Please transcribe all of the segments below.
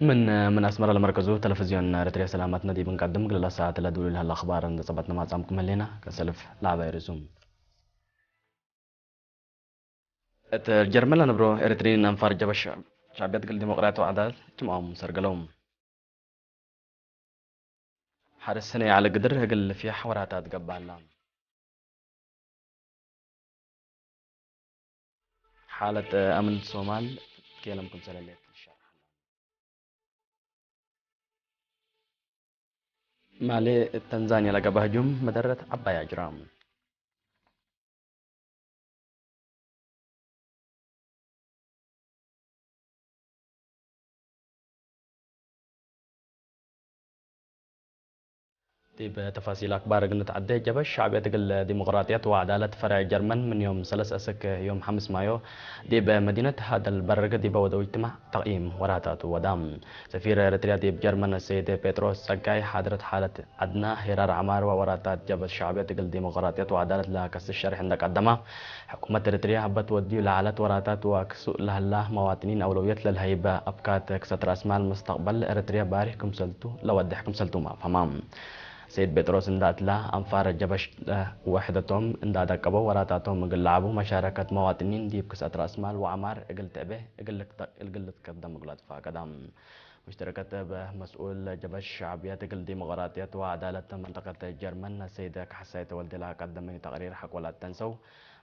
من أسمر المركزو تلفزيون رتريا سلامتنا دي بنقدم قبل ساعة تلدول لها الأخبار عند صبتنا مع زعمكم هلينا كسلف لعبة يرسوم الجرملا نبرو إرترين أنفار جبش شعبيات قل ديمقراطية وعدالة جمعهم سرقلهم حارس السنة على قدر قل في حوارات قبال لام حالة أمن الصومال كيلمكم سلاليت الشارع مالي تنزانيا لقى بهجوم مدرة عباية جرام دي بتفاصيل أكبر قلنا تعدي جبش شعبية الديمقراطية وعدالة فرع جرمن من يوم 3 أسك يوم 5 مايو دي بمدينة هذا البرق دي بودو اجتماع تقييم وراتات ودام سفير إريتريا دي بجرمن السيد بيتروس ساكاي حضرت حالة أدنى هرار عمار ووراتات جبش شعبية الديمقراطية وعدالة لها كس الشرح عندك قدمها حكومة إريتريا هبت ودي لعالات وراتات وكسوء لها الله مواطنين أولويات للهيبة أبكات كستر أسماء المستقبل إريتريا بارح كمسلتو لو ودح كمسلتو ما فمام سيد بطرس اندات لا أنفار الجبش وحدتهم اندادا قبو وراتاتهم قلعبو مشاركة مواطنين دي بكسات رأس مال وعمار اقل تعبه اقل تقدم قلات فاقدام مشتركة بمسؤول جبش شعبيات اقل ديمقراطية وعدالة منطقة جرمن سيدة كحسيت والدي لها قدمني تقرير حق ولا تنسوا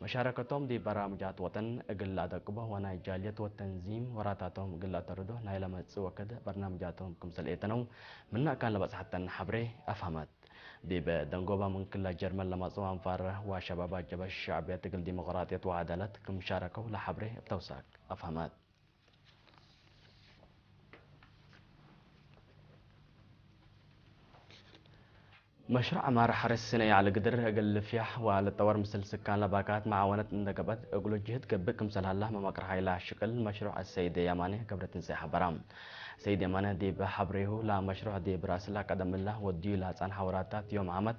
مشاركتهم دي برامجات وطن اقل ادقبه ونايجالية والتنظيم وراتاتهم اقل اتردو نايلة متسوى كده برنامجاتهم كمسل ايتنو منا كان لبس حتى حبري افهمت دي بدنقوبة من كل جرمن لما صوان فاره وشباب جبش الشعبية تقل ديمقراطية وعدالة كم شاركوا لحبري بتوساك أفهمات مشروع عمارة حرس السنة على قدر أقل فيح وعلى تطور مثل سكان لباكات معاونة اندقبت أقول جهد قبك مثل هلا ما مقر هاي لا شكل مشروع السيد يماني قبل تنسيح برام سيد يماني دي بحبريه لا مشروع دي براسلا قدم الله ودي لا عن حوراتات يوم عمد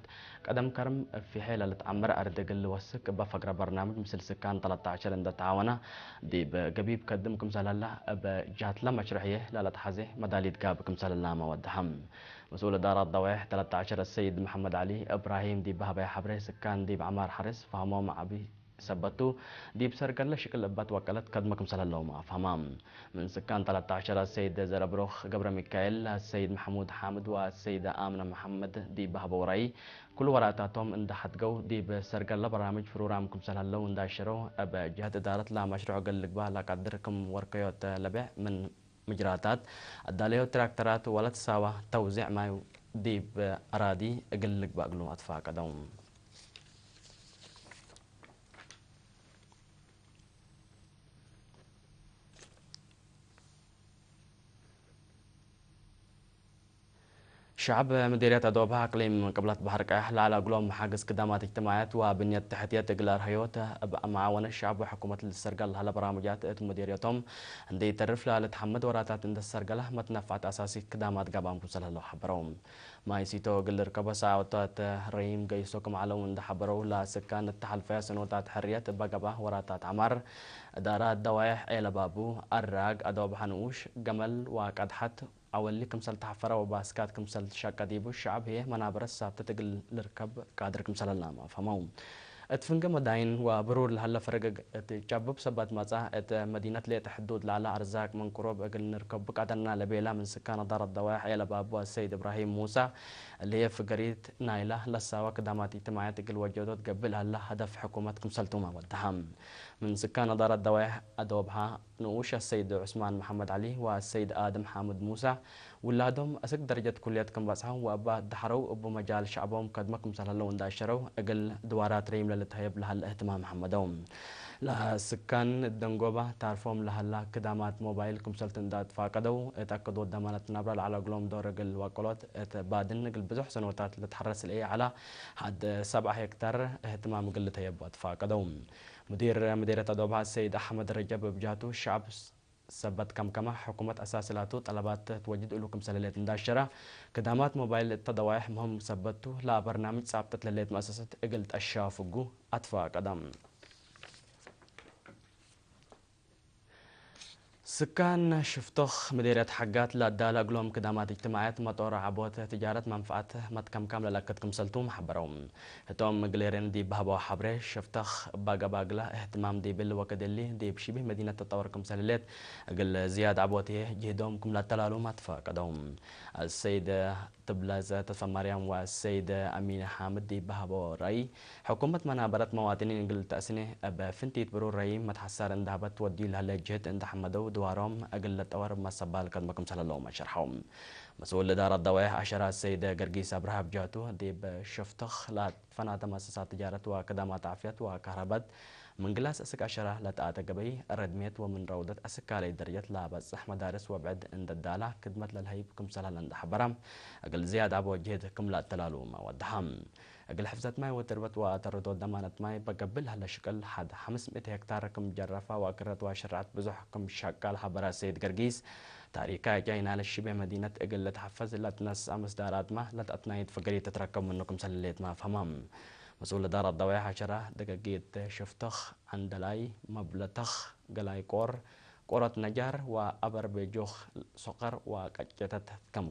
قدم كرم في حيلة لتعمر أردقل وسك بفقرة برنامج مثل سكان 13 عند تعاونة دي بقبيب قدمكم مثل هلا بجهة لا مشروعية لا تحزي مداليد قابكم مثل الله ما ودهم مسؤول إدارة ضوايح 13 السيد محمد علي إبراهيم دي بهبة حبره سكان دي بعمار حرس فهموا مع أبي سبتو دي بسرقل له شكل أبات وكالت قدمكم صلى الله ما فهمام من سكان 13 السيد زربروخ قبر ميكائيل السيد محمود حامد والسيدة آمنة محمد دي بهبة ورأي كل وراتاتهم إن دحت جو دي بسرقل له برامج فرورامكم صلى الله إن داشروا أب جهة إدارة لا مشروع قل لك بها لا قدركم ورقيات لبع من مجراتات الداليو تراكترات ولا تساوى توزيع ما ديب أراضي أقل لك بقلو أطفاء قدوم شعب مديرية أدوبها أقليم قبلة بحر كاحل على قلوم محاجز قدامات اجتماعات وبنية تحتيات إقلار هيوت معاون الشعب وحكومة السرقل هلا برامجات مديريتهم عندي تعرف لها لتحمد وراتات عند السرقلة متنفعت أساسي قدامات قبام كسل الله حبرهم ما يسيتو قل ركبة ساعات ريم قيسوكم على وند حبروا لا سكان التحالفية سنوات حريات بقبة وراتات عمر دارات دوايح إلى بابو الراق أدوب حنوش جمل وقدحت أولي كمسل تحفرة وباسكات كمسل شاكا ديبو الشعب هي منابر السابتة تقل لركب قادر كمسل اللامة فموم اتفنق مداين وبرور لهلا فرق تجابب سبات مزاه ات مدينة ليت حدود لعلا أرزاق من قروب أقل نركب قادرنا لبيلا من سكان دار الضواح إلى بابو السيد إبراهيم موسى اللي هي في قرية نايلة لسا وقدامات اجتماعات تقل وجودات قبل هلا هدف حكومة كمسل توما والدهم من سكان دار الضواح أدوبها نوش السيد عثمان محمد علي والسيد آدم حامد موسى ولادهم أسك درجة كليات كم بسهم وأبا دحروا أبو مجال شعبهم قدمكم سهل الله ونداشروا أقل دوارات ريم للتهيب لها الاهتمام محمدهم لا سكان الدنقوبة تعرفهم لها لا كدامات موبايل كم سلتن دات فاقدوا اتأكدوا دمانة نبرة على قلوم دور قل وقلات بعدين قل بزح سنوات لتحرس الإيه على حد 7 هكتار اهتمام قل تهيب فاقدوا مديرة أدوبها السيد أحمد رجب بجاتو الشعب سبت كم حكومة أساسلاتو طلبات توجد لكم سلالات مداشرة كدامات موبايل التضوايح مهم سبتو لا برنامج ثابتة لليت مؤسسة إقلت الشافقو أطفاء قدم سكان شفتخ مديرية حقات لا دالة قلوم كدامات اجتماعات مطور عبوت تجارة منفعات متكم كاملة لكتكم سلتوم حبروم هتوم قليرين دي بهبا حبري شفتخ باقا باقلا اهتمام دي بالوقت اللي دي بشبه مدينة تطور كم سللات قل زياد عبوتي جهدوم كم لا تلالو ما تفاقدوم السيدة تبلازة تفا مريم والسيدة أمينة حامد دي بهبا رأي حكومة منابرة مواطنين قل تأسنه أبا فنتيت برو رأي متحسار اندهبت ودي لها لجهد اند حمدو دوارهم أقل تأور ما سبال كدمكم سلا لهم شرحهم مسؤول إدارة دوائح عشرة السيدة قرقيس أبرهاب جاتو دي بشفتخ لا فنات مؤسسات تجارة وكدامات عافية وكهرباء من قلاس أسك عشرة لا تآتقبي الردميت ومن روضة أسكالي درجة لا بس مدارس وبعد عند الدالة خدمة للهيب كم سلا لند حبرم أقل زيادة أبو جهدكم لا تلالو ما ودهم أقل حفظت ماي وتربت وتردو ضمانة ماي بقبلها لشكل حد 500 هكتار كم جرفة وأكرت وشرعت بزح كم شكال حبرا سيد قرقيس تاريكا جاينا للشبه مدينة أقل لتحفز لا تنس أمس دارات ما لا تأتنايد فقري تتركب منكم سليت ما فهمم مسؤول دار الضوايا عشرة دقاقيت شفتخ عندلاي مبلتخ قلاي كور كورة نجار وأبر بجوخ سقر وكجتت كم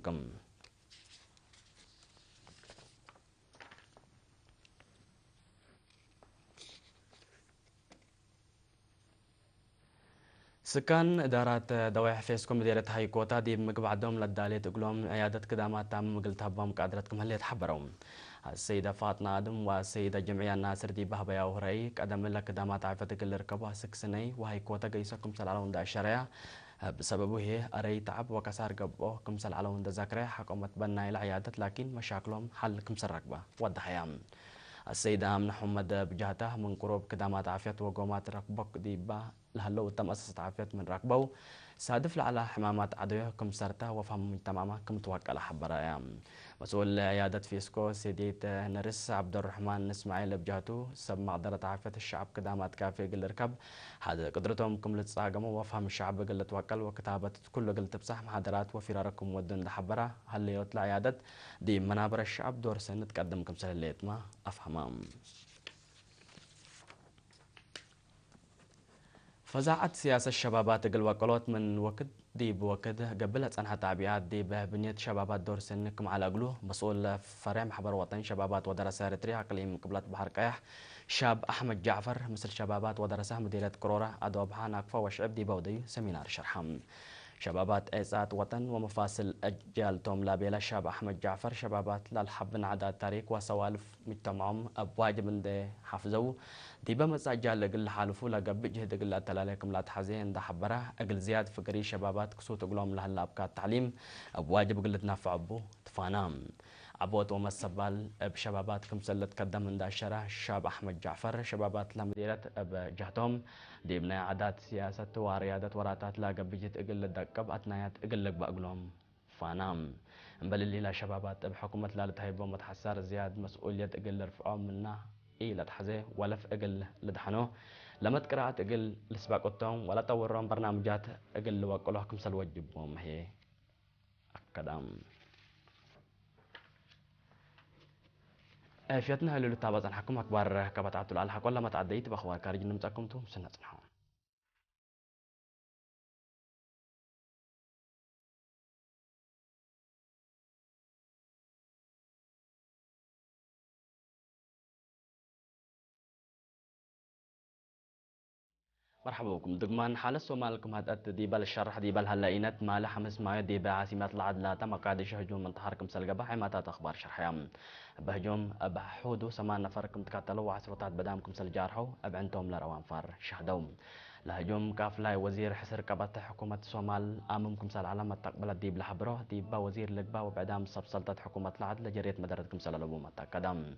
سكان إدارات دوائح فيسكم مديرة هاي كوتا دي مقبعدهم للدالية تقولهم عيادة كدامات تام مقلتها بهم قادرتكم هل يتحبرهم السيدة فاطمة آدم والسيدة جمعية الناصر دي بهبا يا وهري قدم لك كدامات عفتك اللي ركبوها 6 سنين وهي كوتا قيسكم سلعلون دا الشريعة بسببه هي أري تعب وكسار قبوه كم سلعلون دا ذاكرة حكومة بنا العيادة لكن مشاكلهم حل كم سرقبة وضحيام السيدة آمنة حمد بجهته من قروب كدامات عافية وقومات ركبك ديبا لهلو تم أسست عافية من ركبه سادف على حمامات عدوية كم سرته وفهم تماما كم توكل حبرايا مسؤول عيادة فيسكو سيديت نرس عبد الرحمن اسماعيل بجهته سب معضلة عافية الشعب كدامات كافية قل ركب هذا قدرتهم كم لتصاقموا وفهم الشعب قل توكل وكتابة كل قل تبصح محاضرات وفراركم ودن حبرا هل يطلع عيادة دي منابر الشعب دور سنة تقدم كم سليت ما أفهمام فزعت سياسة الشبابات قل وقلوت من وقت دي بوقت قبلت أنها تعبيات دي ببنية شبابات دور سنكم على قلوه مسؤول فرع محبر وطني شبابات ودراسة إريتريا أقليم قبلت بحر قيح شاب أحمد جعفر مثل شبابات ودراسة مديرية كرورة أدوبها ناقفة وشعب دي بودي سمينار شرحم شبابات إيسات وطن ومفاصل أجيال توم لابيلا شاب أحمد جعفر شبابات للحب عداد تاريخ وسوالف مجتمعهم أبواجب من دي حفظوا دي بمس أجيال لقل حالفو لقب جهد قل أتلاليكم لا تحزين دا حبره أقل زياد فقري شبابات كسوت قلوم لهلا أبكات تعليم أبواجب قل تنافع أبو تفانام عبوت ومسبال بشبابات كمسلت قدم من داشرة شاب أحمد جعفر شبابات لمديرة بجهتهم دي بنا عادات سياسة وريادة وراتات لا قبجت اقل الدقب اتنايات اقل بأقلهم فانام بل اللي لا شبابات بحكومة لا لتهيبو متحسار زياد مسؤولية اقل رفعهم منا اي لتحزي ولا في اقل لدحنو لما تقرأت اقل لسباقتهم ولا تورهم برنامجات اقل وقلوهكم سلوجبهم هي أكدام فيتنا اللي تابعت عن حكومة أكبر كبتعتل على الحق ولا ما تعديت بأخبار كارج نمتكمتم سنة نحو مرحبا بكم دقمان حالة سومالكم هدأت ديبال الشرح ديبال هلاينات مال حمس مايو ديبا عاصمات العدلات مقاديش هجوم من طهاركم سلقبا حماتات أخبار شرحيام بهجوم بحودو سمان نفركم تكاتلو وعسرطات بدامكم سلجارحو أبعنتهم لروان فار شهدوم لهجوم كافلاي وزير حسر كبات حكومة الصومال آممكم سال علامة تقبل ديب لحبروه ديبا وزير لقبا وبعدام سبسلطة حكومة العدل جريت مدردكم سلالبو متا قدم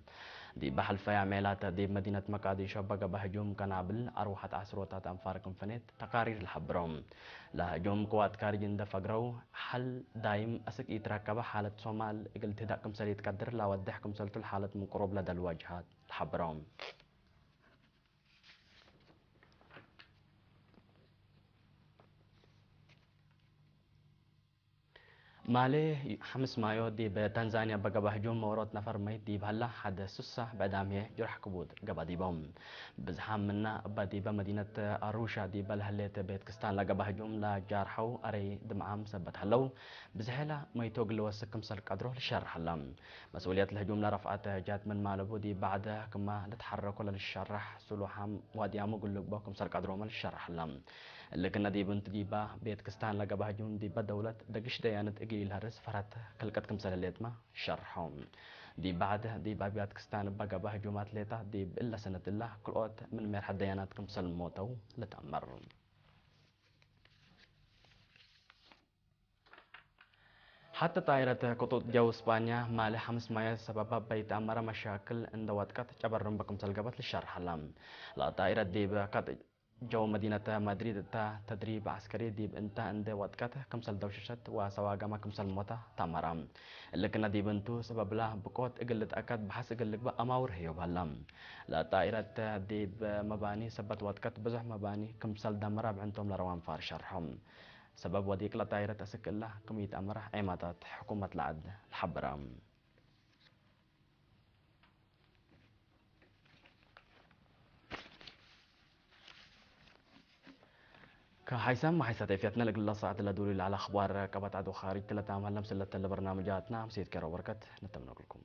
دي بحل في عميلات دي مدينة مقاديشو بقى بهجوم كنابل أروحت عسروتات أنفاركم فنيت تقارير الحبروم لهجوم قوات كارجين دفقرو حل دايم أسك يتركب حالة صومال قلت داكم سليت قدر لا ودحكم سلتو الحالة من قرب لدى الواجهات الحبروم مالي 5 مايو دي بتنزانيا بقى بهجوم مورات نفر ميت دي بهلا حد سسة بعدامية جرح كبود قبا دي بوم بزحام منا بدي بمدينة أروشا دي بالهليت بيت كستان لقى بهجوم لا جارحو أري دمعام سبت هلو بزحلا ما يتوق لو سكم سلك قدره للشرح هلام مسؤوليات الهجوم لرفعت جات من مالبو دي بعد كما لتحرك ولا للشرح سلوحام واديامو قل لك بكم سلك قدره من الشرح هلام اللي كنا دي بنت دي با بيت كستان لقى بهجوم دي بدولة دقش ديانت اجي الهرس فرات كلكتكم سلاليت ما شرحهم دي بعد دي بابيات كستان بقى بهجومات ليتا دي إلا سنة الله كل وقت من مير حد دياناتكم سلموتو لتأمر حتى طائرة خطوط جو اسبانيا مالي 5 مايو سبب بيت أمر مشاكل عند وقت جبرن بكم سلقبت للشرح لام لا طائرة دي بقت جو مدينة مدريد تا تدريب عسكري ديب انت عند وقت كمسل دوششت وسواقة ما كمسل موتا تامرام اللي كنا دي بنتو سبب لا بقوت اقلت اكاد بحس اقلك بقى اماور هيو بهلام لا طائرة ديب مباني سبت وقت بزح مباني كمسل دمرة بعنتم لروان فار شرحهم سبب وديك لا طائرة اسك الله كمية امره ايماتات حكومة العد الحبرام كهيثم حيث تيفيتنا لك الله ساعة دوري على أخبار كبات عدو خارج تلا تعمل لمس البرنامجاتنا مسيت كيرو بركت نتمنى لكم